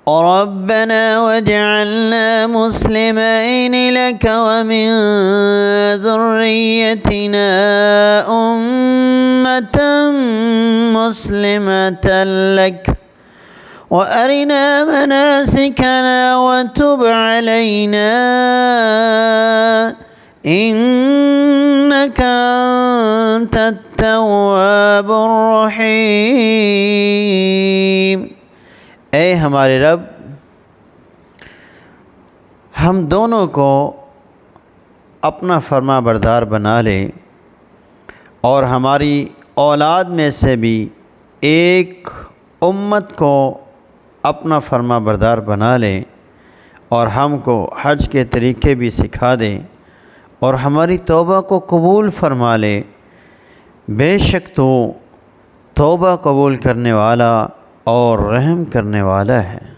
रब्बना वजअलना मुस्लिमैन luck व मिन ज़ुर्रिय्यतिना उम्मतन मुस्लिमतन luck व अरिना मनासिकना व तुब अलैना इन्नका अंतत तव्वाबुर रहीम। ऐ हमारे रब, हम दोनों को अपना फर्मा बरदार बना ले और हमारी औलाद में से भी एक उम्मत को अपना फर्मा बरदार बना ले और हमको हज के तरीक़े भी सिखा दे और हमारी तौबा को कबूल फरमा ले। बेशक तो तौबा कबूल करने वाला और रहम करने वाला है।